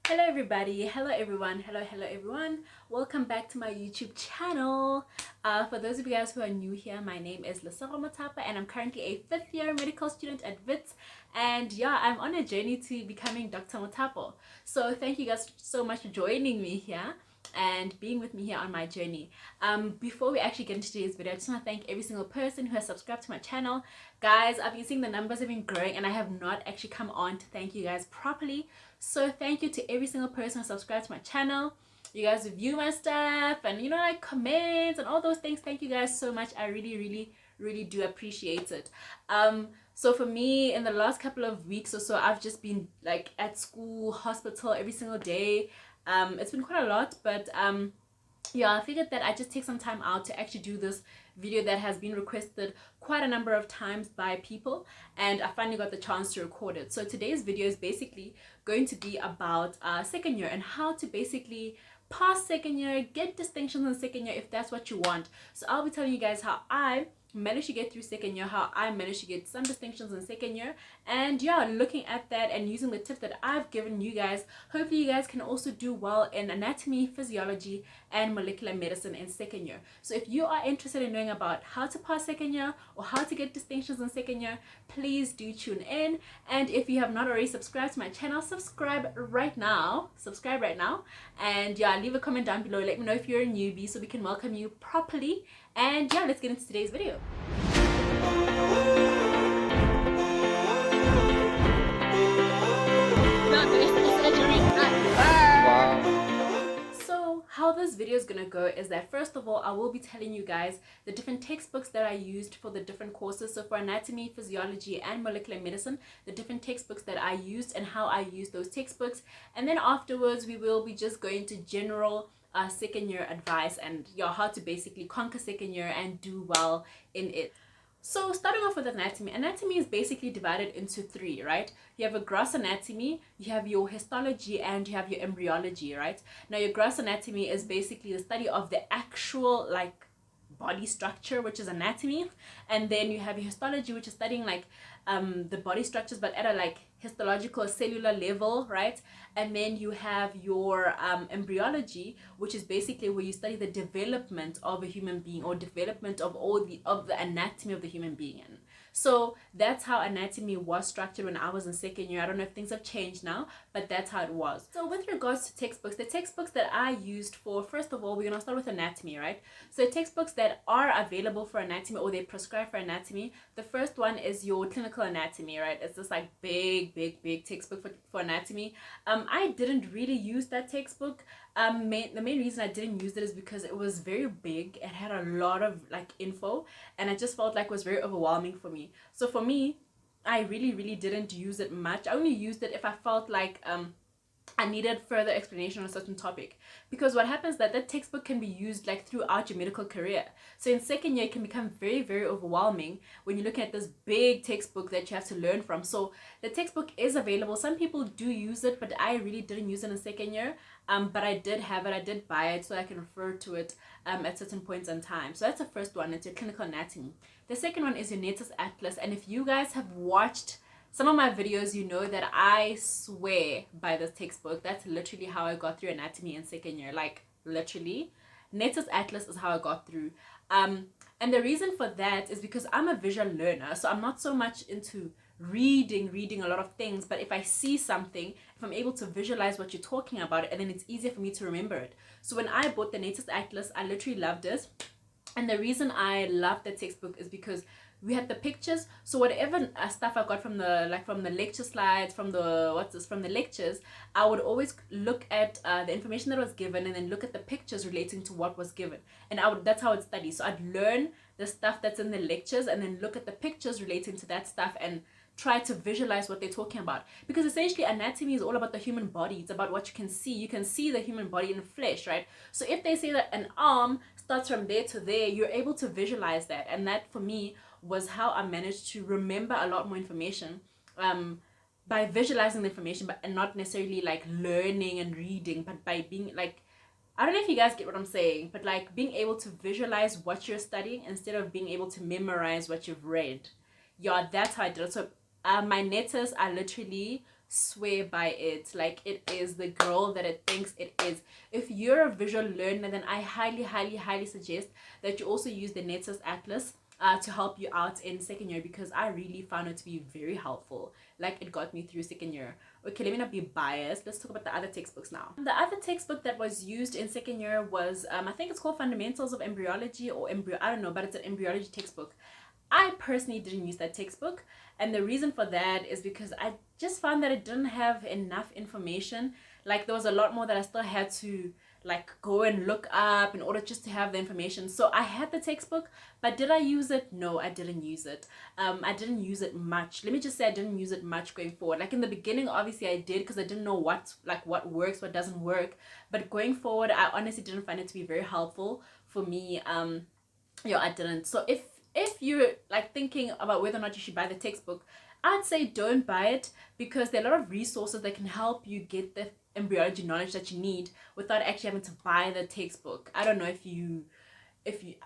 Hello everybody, hello everyone, hello everyone. Welcome back to my YouTube channel. For those of you guys who are new here, my name is Lesoro Motapa and I'm currently a 5th year medical student at Wits, and yeah, I'm on a journey to becoming Dr. Motapo. So thank you guys so much for joining me here and being with me here on my journey. Before we actually get into today's video, I just want to thank every single person who has subscribed to my channel. Guys, I've been seeing the numbers have been growing and I have not actually come on to thank you guys properly. So thank you to every single person who subscribed to my channel. You guys view my stuff and like comments and all those things. Thank you guys so much. I really do appreciate it. So for me, in the last couple of weeks or so, I've just been like at school, hospital every single day. It's been quite a lot, but yeah, I figured that I just take some time out to actually do this video that has been requested quite a number of times by people, and I finally got the chance to record it. So today's video is basically going to be about second year and how to basically pass second year, get distinctions in second year if that's what you want. So I'll be telling you guys how I managed to get through second year, how I managed to get some distinctions in second year, and yeah, looking at that and using the tip that I've given you guys, hopefully you guys can also do well in anatomy, physiology, and molecular medicine in second year. So if you are interested in knowing about how to pass second year or how to get distinctions in second year, please do tune in. And if you have not already subscribed to my channel, subscribe right now, and yeah, leave a comment down below, let me know if you're a newbie so we can welcome you properly. And yeah, let's get into today's video. So how this video is gonna go is that first of all, I will be telling you guys the different textbooks that I used for the different courses. So for anatomy, physiology, and molecular medicine, the different textbooks that I used and how I used those textbooks. And then afterwards, we will be just going to general second year advice and yeah, how to basically conquer second year and do well in it. So starting off with anatomy is basically divided into three, right? You have a gross anatomy, you have your histology, and you have your embryology, right? Now your gross anatomy is basically the study of the actual like body structure, which is anatomy, and then you have your histology, which is studying like the body structures but at a like histological cellular level, right? And then you have your embryology, which is basically where you study the development of a human being or development of all the anatomy of the human being. And so that's how anatomy was structured when I was in second year. I don't know if things have changed now, but that's how it was. So with regards to textbooks, the textbooks that I used for, first of all, we're going to start with anatomy, right? So textbooks that are available for anatomy or they prescribe for anatomy, the first one is your clinical anatomy, right? It's this like big textbook for anatomy. I didn't really use that textbook. The main reason I didn't use it is because it was very big. It had a lot of like info and I just felt like it was very overwhelming for me. So for me, I really didn't use it much. I only used it if I felt like I needed further explanation on a certain topic, because what happens that textbook can be used like throughout your medical career. So in second year it can become very overwhelming when you're looking at this big textbook that you have to learn from. So the textbook is available. Some people do use it, but I really didn't use it in second year. But I did have it, I did buy it so I can refer to it at certain points in time. So that's the first one, it's your clinical anatomy. The second one is your Netis Atlas, and if you guys have watched some of my videos, you know that I swear by this textbook. That's literally how I got through anatomy in second year, like literally. Netis Atlas is how I got through. And the reason for that is because I'm a visual learner, so I'm not so much into reading a lot of things, but if I see something, if I'm able to visualize what you're talking about, and then it's easier for me to remember it. So when I bought the Netis Atlas, I literally loved it. And the reason I loved the textbook is because we had the pictures. So whatever stuff I got from the lecture slides, from the lectures, I would always look at the information that was given and then look at the pictures relating to what was given, and that's how I'd study. So I'd learn the stuff that's in the lectures and then look at the pictures relating to that stuff and try to visualize what they're talking about, because essentially anatomy is all about the human body. It's about what you can see. You can see the human body in flesh, right? So if they say that an arm starts from there to there, you're able to visualize that, and that for me was how I managed to remember a lot more information by visualizing the information, but and not necessarily like learning and reading, but by being like, I don't know if you guys get what I'm saying, but like being able to visualize what you're studying instead of being able to memorize what you've read. Yeah, that's how I did it. So my Netis, I literally swear by it. Like, it is the girl that it thinks it is. If you're a visual learner, then I highly suggest that you also use the Netzes Atlas to help you out in second year, because I really found it to be very helpful. Like, it got me through second year. Okay, let me not be biased. Let's talk about the other textbooks now. The other textbook that was used in second year was, I think it's called Fundamentals of Embryology or I don't know, but it's an embryology textbook. I personally didn't use that textbook, and the reason for that is because I just found that it didn't have enough information. Like, there was a lot more that I still had to like go and look up in order just to have the information. So I had the textbook, but did I use it? No, I didn't use it. I didn't use it much. Let me just say I didn't use it much going forward. Like, in the beginning, obviously I did, because I didn't know what works, what doesn't work. But going forward, I honestly didn't find it to be very helpful for me. Yeah, I didn't. So if you're like thinking about whether or not you should buy the textbook, I'd say don't buy it, because there are a lot of resources that can help you get the embryology knowledge that you need without actually having to buy the textbook. I don't know if you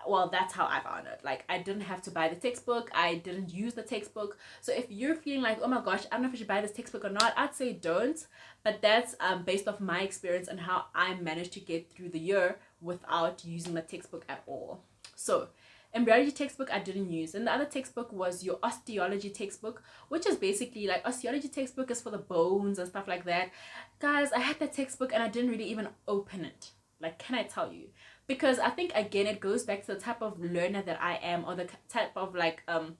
well, that's how I found it. Like, I didn't have to buy the textbook, I didn't use the textbook. So if you're feeling like, oh my gosh, I don't know if I should buy this textbook or not, I'd say don't. But that's based off my experience and how I managed to get through the year without using the textbook at all. So embryology textbook I didn't use, and the other textbook was your osteology textbook, which is basically like, osteology textbook is for the bones and stuff like that. Guys, I had that textbook and I didn't really even open it. Like, can I tell you? Because I think, again, it goes back to the type of learner that I am, or the type of like the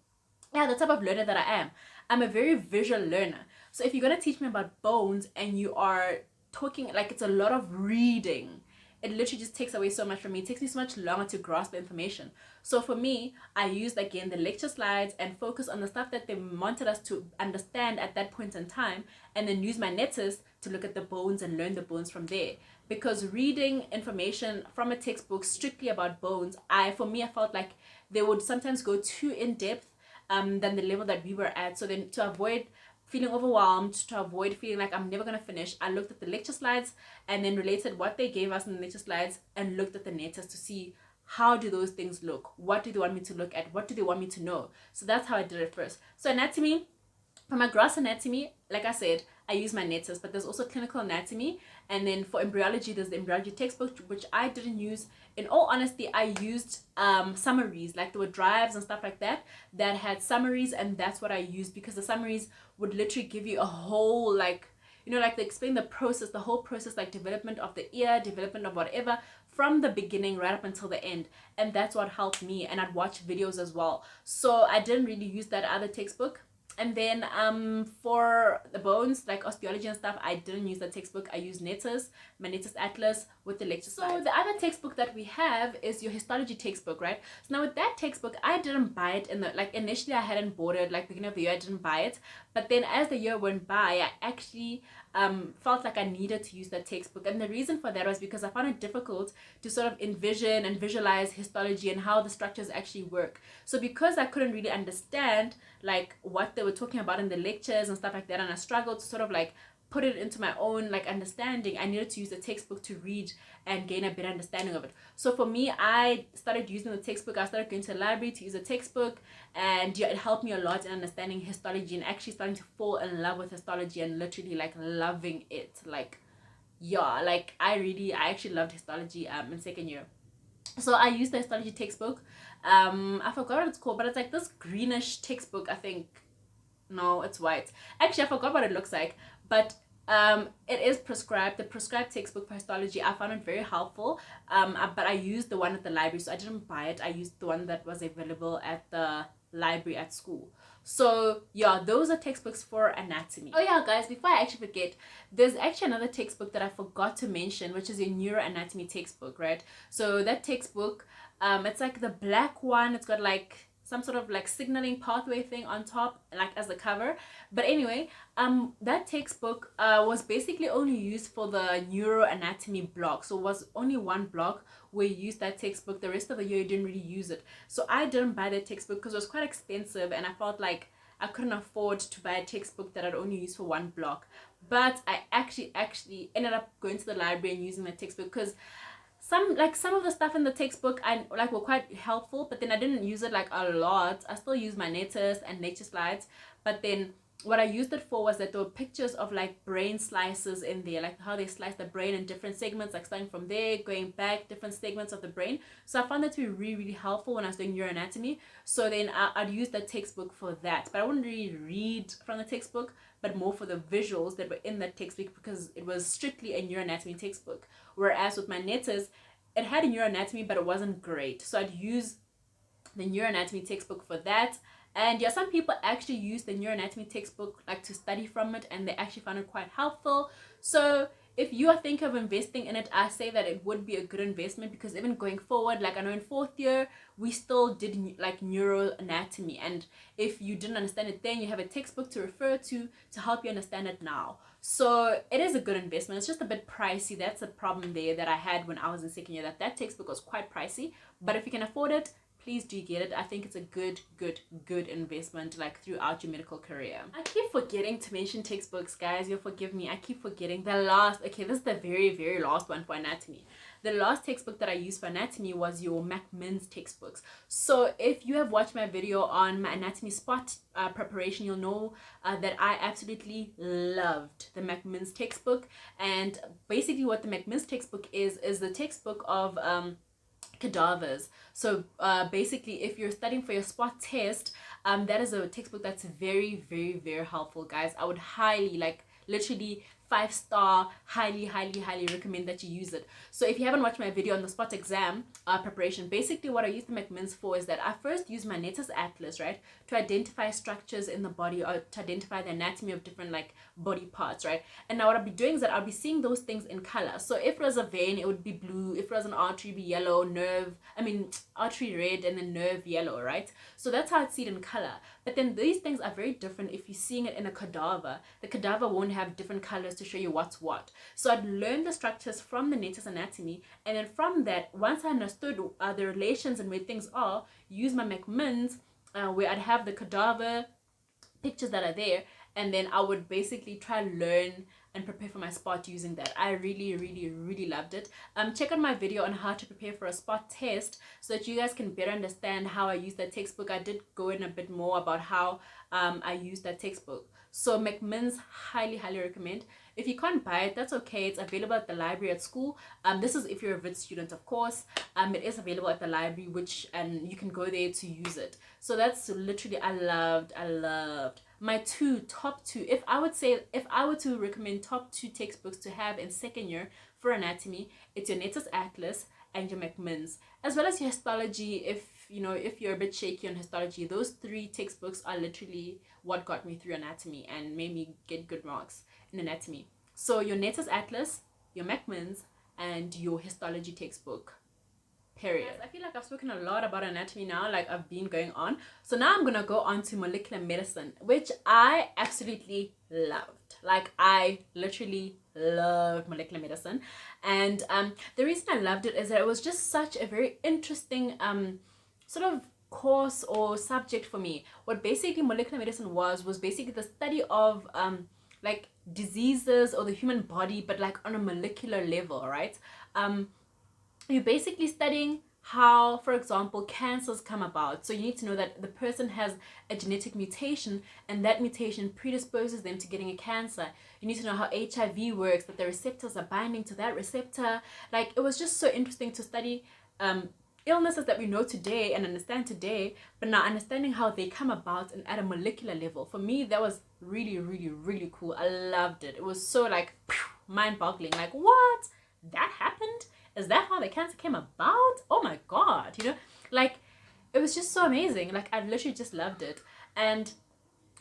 type of learner that I am. I'm a very visual learner. So if you're gonna teach me about bones and you are talking like it's a lot of reading, it literally just takes away so much from me. It takes me so much longer to grasp the information. So for me, I used, again, the lecture slides and focus on the stuff that they wanted us to understand at that point in time, and then use my Netzes to look at the bones and learn the bones from there. Because reading information from a textbook strictly about bones, for me, I felt like they would sometimes go too in depth than the level that we were at. So then, to avoid feeling overwhelmed, to avoid feeling like I'm never gonna finish, I looked at the lecture slides and then related what they gave us in the lecture slides and looked at the Netzes to see, how do those things look? What do they want me to look at? What do they want me to know? So that's how I did it first. So anatomy, for my gross anatomy, like I said, I use my Netzes, but there's also clinical anatomy. And then for embryology, there's the embryology textbook, which I didn't use. In all honesty, I used summaries, like there were drives and stuff like that that had summaries, and that's what I used, because the summaries would literally give you a whole, like, you know, like they explain the process, the whole process, like development of the ear, development of whatever, from the beginning right up until the end. And that's what helped me. And I'd watch videos as well. So I didn't really use that other textbook. And then for the bones, like osteology and stuff, I didn't use the textbook. I used Netzes, my Netzes Atlas with the lecture slides. So the other textbook that we have is your histology textbook, right? So now with that textbook, I didn't buy it in the, like, initially I hadn't bought it, like beginning of the year, I didn't buy it. But then as the year went by, I actually felt like I needed to use that textbook. And the reason for that was because I found it difficult to sort of envision and visualize histology and how the structures actually work. So because I couldn't really understand like what they were talking about in the lectures and stuff like that, and I struggled to sort of like put it into my own like understanding, I needed to use the textbook to read and gain a better understanding of it. So for me, I started using the textbook. I started going to the library to use a textbook, and yeah, it helped me a lot in understanding histology and actually starting to fall in love with histology and literally like loving it. Like, yeah, like I actually loved histology in second year. So I used the histology textbook. I forgot what it's called, but it's like this greenish textbook, I think. No, it's white. Actually, I forgot what it looks like, but it is prescribed. The prescribed textbook for histology, I found it very helpful. But I used the one at the library, so I didn't buy it. I used the one that was available at the library at school. So yeah, those are textbooks for anatomy. Oh yeah, guys, before I actually forget, there's actually another textbook that I forgot to mention, which is a neuroanatomy textbook, right? So that textbook, it's like the black one. It's got like some sort of like signaling pathway thing on top, like as the cover. But anyway, that textbook was basically only used for the neuroanatomy block. So it was only one block where you used that textbook. The rest of the year you didn't really use it. So I didn't buy that textbook because it was quite expensive, and I felt like I couldn't afford to buy a textbook that I'd only use for one block. But I actually ended up going to the library and using the textbook, because some of the stuff in the textbook I like were quite helpful, but then I didn't use it like a lot. I still use my Netzes and lecture slides, but then what I used it for was that there were pictures of like brain slices in there, like how they slice the brain in different segments, like starting from there, going back, different segments of the brain. So I found that to be really, really helpful when I was doing neuroanatomy. So then I'd use that textbook for that. But I wouldn't really read from the textbook, but more for the visuals that were in that textbook because it was strictly a neuroanatomy textbook. Whereas with my netters, it had a neuroanatomy, but it wasn't great. So I'd use the neuroanatomy textbook for that. And yeah, some people actually use the neuroanatomy textbook like to study from it, and they actually found it quite helpful. So if you are thinking of investing in it, I say that it would be a good investment, because even going forward, like I know in 4th year we still did like neuroanatomy, and if you didn't understand it then, you have a textbook to refer to help you understand it now. So it is a good investment. It's just a bit pricey. That's a problem there that I had when I was in 2nd year, that textbook was quite pricey. But if you can afford it, please do get it. I think it's a good investment like throughout your medical career. I keep forgetting to mention textbooks, guys. You'll forgive me. I keep forgetting the last. Okay, this is the very last one for anatomy. The last textbook that I used for anatomy was your Macmillan's textbooks. So if you have watched my video on my anatomy spot preparation, you'll know that I absolutely loved the Macmillan's textbook. And basically what the Macmillan's textbook is the textbook of cadavers. So basically if you're studying for your spot test, that is a textbook that's very helpful, guys. I would highly, like literally 5-star, highly recommend that you use it. So if you haven't watched my video on the spot exam preparation, basically what I use the Macmillan's for is that I first use my Netter's Atlas, right, to identify structures in the body, or to identify the anatomy of different like body parts, right? And now what I'll be doing is that I'll be seeing those things in color. So if it was a vein, it would be blue. If it was an artery, it'd be yellow. Artery red, and then nerve yellow, right? So that's how I'd see it in color. But then these things are very different if you're seeing it in a cadaver. The cadaver won't have different colors to show you what's what. So I'd learn the structures from the Netter's anatomy, and then from that, once I understood the relations and where things are, use my Macmillan's where I'd have the cadaver pictures that are there, and then I would basically try to learn and prepare for my spot using that. I really loved it. Check out my video on how to prepare for a spot test so that you guys can better understand how I use that textbook. I did go in a bit more about how I use that textbook. So Macmillan's, highly recommend. If you can't buy it, that's okay. It's available at the library at school. This is if you're a Wits student, of course. It is available at the library, and you can go there to use it. So that's literally, I loved my top two. If I were to recommend top 2 textbooks to have in 2nd year for anatomy, it's your Netter's Atlas and your Macmillan's, as well as your Histology. If you're a bit shaky on Histology, those 3 textbooks are literally what got me through anatomy and made me get good marks in anatomy. So your Netter's Atlas, your Macmillan's, and your Histology textbook. Period. I feel like I've spoken a lot about anatomy now, like I've been going on. So now I'm gonna go on to molecular medicine, which I absolutely loved. Like I literally loved molecular medicine. And the reason I loved it is that it was just such a very interesting sort of course or subject for me. What basically molecular medicine was basically the study of like diseases or the human body, but like on a molecular level, right? You're basically studying how, for example, cancers come about. So you need to know that the person has a genetic mutation, and that mutation predisposes them to getting a cancer. You need to know how HIV works, that the receptors are binding to that receptor. Like, it was just so interesting to study illnesses that we know today and understand today, but now understanding how they come about and at a molecular level. For me, that was really cool. I loved it. It was so like mind-boggling. Like, what? That happened? Is that how the cancer came about? Oh my god, like it was just so amazing. Like I literally just loved it. And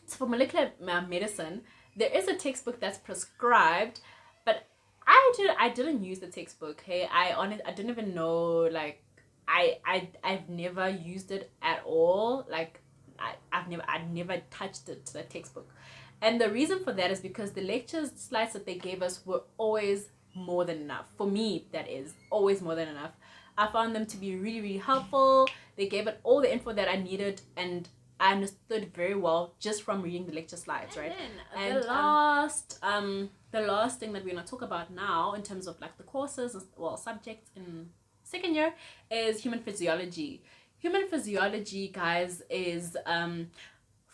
so for molecular medicine, there is a textbook that's prescribed, but I didn't use the textbook. Hey, I didn't even know, like I've never used it at all. Like I've never touched it, the textbook. And the reason for that is because the lectures slides that they gave us were always more than enough. For me, that is always more than enough. I found them to be really helpful. They gave it all the info that I needed, and I understood very well just from reading the lecture slides, right? And the last thing that we're gonna talk about now in terms of like the courses, well, subjects in 2nd year, is human physiology. Human physiology, guys, is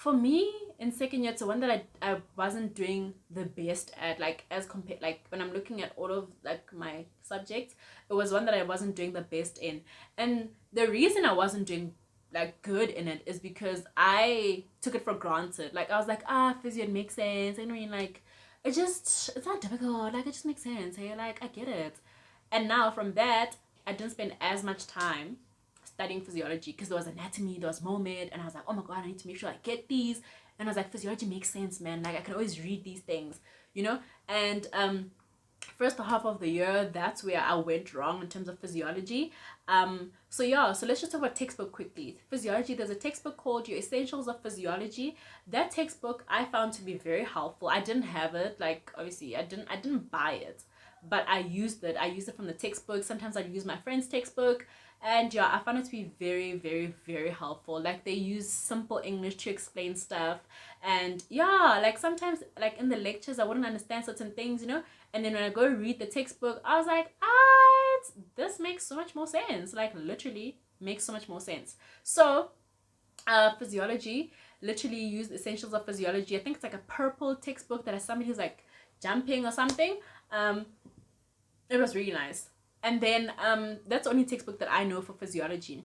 For me, in second year, it's the one that I wasn't doing the best at, like as compared, like when I'm looking at all of like my subjects, it was one that I wasn't doing the best in. And the reason I wasn't doing like good in it is because I took it for granted. Like I was like, physio, it makes sense. I mean, like it's not difficult. Like it just makes sense. Hey, like I get it. And now from that, I didn't spend as much time studying physiology because there was anatomy, there was moment, and I was like, oh my god, I need to make sure I get these. And I was like, physiology makes sense, man. Like I can always read these things, you know. And first half of the year, that's where I went wrong in terms of physiology. So yeah, so let's just talk about textbook quickly. Physiology, there's a textbook called Your Essentials of Physiology. That textbook I found to be very helpful. I didn't have it, like obviously I didn't buy it, but I used it. I used it from the textbook. Sometimes I'd use my friend's textbook. And yeah, I found it to be very, very, very helpful. Like they use simple English to explain stuff. And yeah, like sometimes like in the lectures I wouldn't understand certain things, you know? And then when I go read the textbook, I was like, this makes so much more sense. Like literally makes so much more sense. So physiology, literally used Essentials of Physiology. I think it's like a purple textbook that has somebody who's like jumping or something. It was really nice. And then that's the only textbook that I know for physiology.